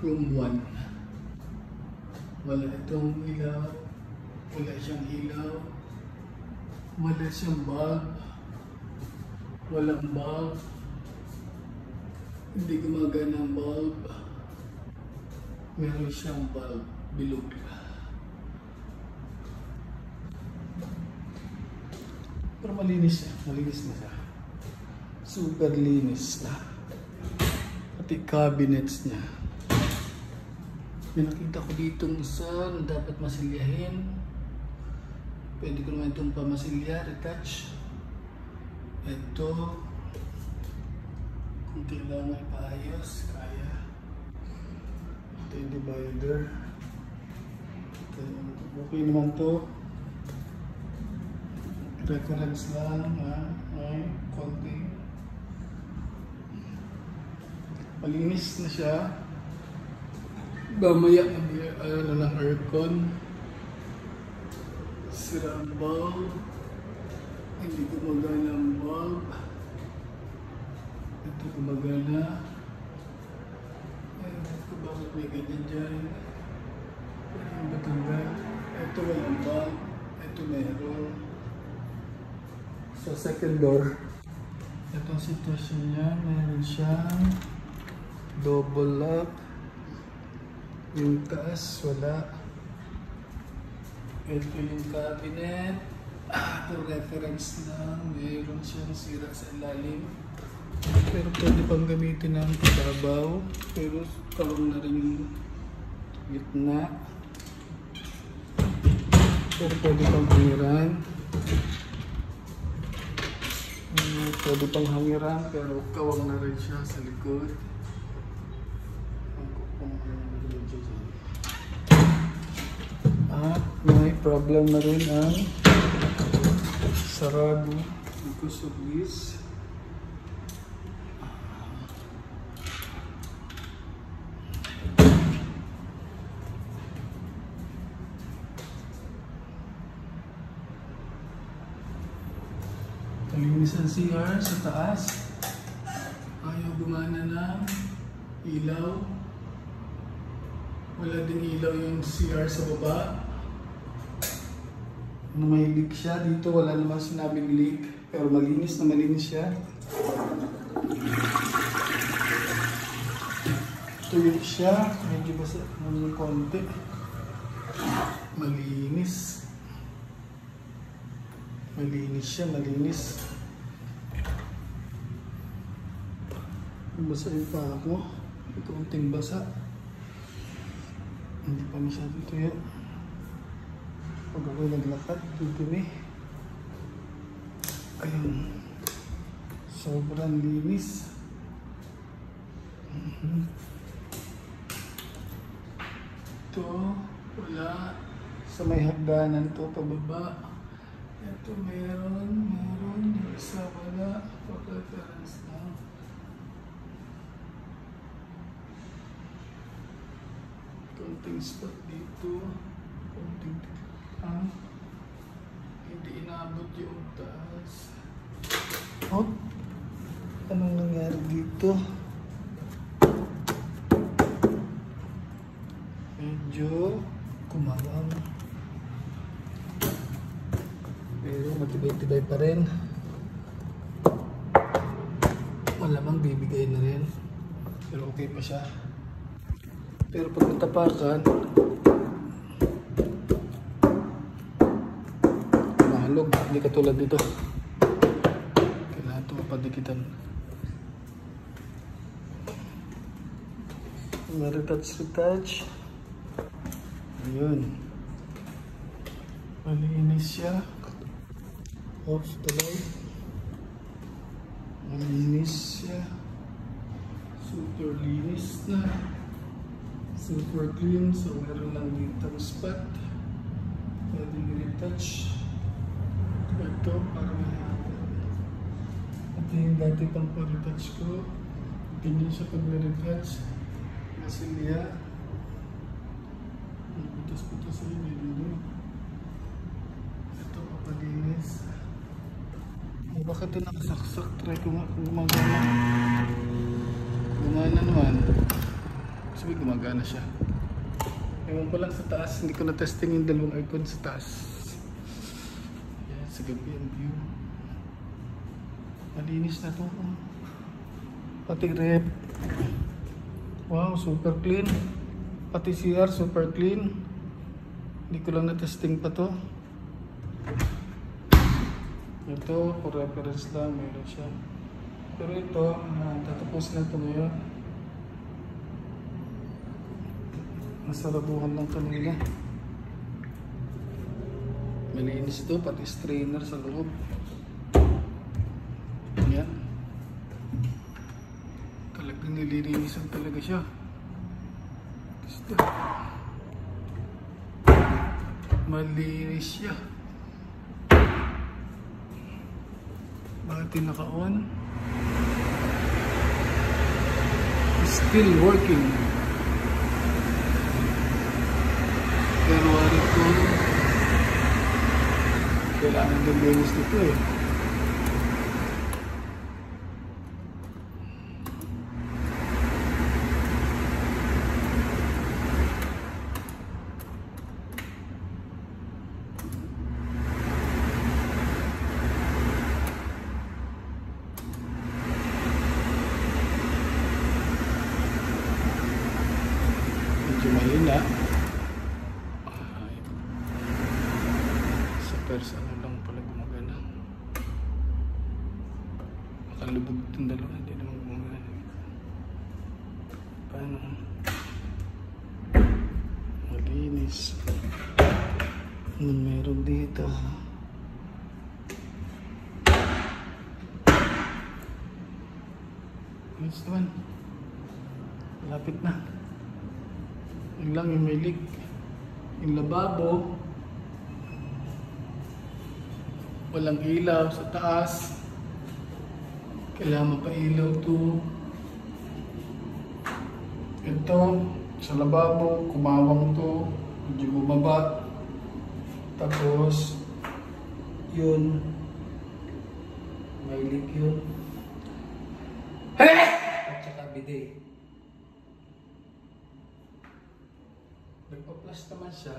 Room 1. Wala itong ilaw. Wala siyang ilaw. Wala siyang bulb. Walang bulb. Hindi gumagana ang bulb. Meron siyang bulb. Bilog. Pero malinis siya. Malinis na siya. Super linis na. Pati cabinets niya. May nakita ko dito isa na dapat masilyahin. Pwede ko naman itong pamasilya, retouch. Ito. Kung kailangan ipaayos, kaya. Ito yung divider. Ito, okay naman to. Reference lang, ha? Ay, konti. Malinis na siya. Mamaya na ng aircon. Sira ang bulb. Hindi gumagana ang bulb. Ito gumagana. Ayun ko bakit may ganyan dyan. Ayun batanggal. Ito walang bulb. Ito meron. Sa second door, itong sitwasyon niya, meron siyang double lock. Yung taas, wala. Ito yung cabinet. For reference lang, meron siyang sira sa ilalim. Pero pwede pang gamitin ng kababaw. Pero kalong na rin yung gitna. Pero pwede pang hangiran. Pwede pang hangiran, pero kawang na rin siya sa likod. At may problem na rin ang sarado because of this. Malinis ang CR sa taas. Ayaw gumana ng ilaw. Wala din ilaw yung CR sa baba. May leak siya. Dito wala naman sinabing leak. Pero malinis na malinis siya. Tuyok siya. Medyo basa ng konti. Malinis. Malinis siya, malinis. Basa yung paa ko. Ito unting basa. Hindi pa masyado ito yan. Pag ako naglakad, dudumi. Ayun. Sobrang linis. Ito, wala. Sa may hagdanan to, pababa. Ito meron. Yung isa wala. Pag-reference lang. Konting spot dito. Konting tikang. Hindi inabot yung taas. Oh! Anong nangyari dito? Medyo kumawang. Pero matibay-tibay pa rin. Malamang bibigay na rin. Pero okay pa siya. Pero pag natapakan, mahalog. Hindi katulad dito. Kailangan ito mapadikitan. Retouch. Ayun. Malinis siya. Off the light. Malinis siya. Super linis na. Super clean. So meron lang dito spot. Pwede i-retouch. Ito para mahapon. Ito yung dati pang pa-retouch ko. Ganyan siya pag na-retouch. Masilya. Putos-putos yun. Ito papalinis. Bakit ito nakasaksak? Try ko nga kung gumagana. Gumana naman. Sabi gumagana siya. Ewan ko lang sa taas, hindi ko na-testing yung dalawang aircon sa taas. Yan, sa gabi ang view. Malinis na to. Pati rep. Wow, super clean. Pati CR, super clean. Hindi ko lang na-testing pa to. Ito, for reference lang, meron siya. Pero ito, tatapusin na ito ngayon. Nasaraduhan lang kanina. Malinis ito, pati strainer sa loob. Yan. Talagang nililinisan talaga siya. Gusto. Malinis siya. Bakit yung naka-on? Still working. Pero ito, kailangan din linis dito eh. Medyo mahina. Sa ano lang pala gumagana. Makalubog itong dalawa, hindi naman gumagana. Paano? Malinis. Ano meron dito? Ayos naman. Lapit na. Yun lang yung may leak. Yung lababo, walang ilaw sa taas. Kailangan mapailaw to. Ito, sa lababo, kumawang to. Medyo bumaba. Tapos, yun. May leak yun. At saka bidet. Nagpa-plus naman siya.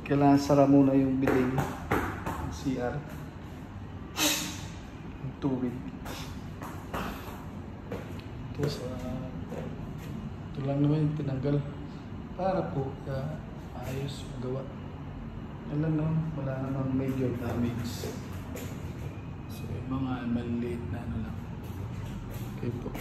Kailangan sara muna yung bidet ng CR. Yung tubig. Tapos, ito lang naman yung tinanggal. Para po, ayos magawa. Alam naman, wala namang major damage. So, yung mga maliit na ano lang. Okay po.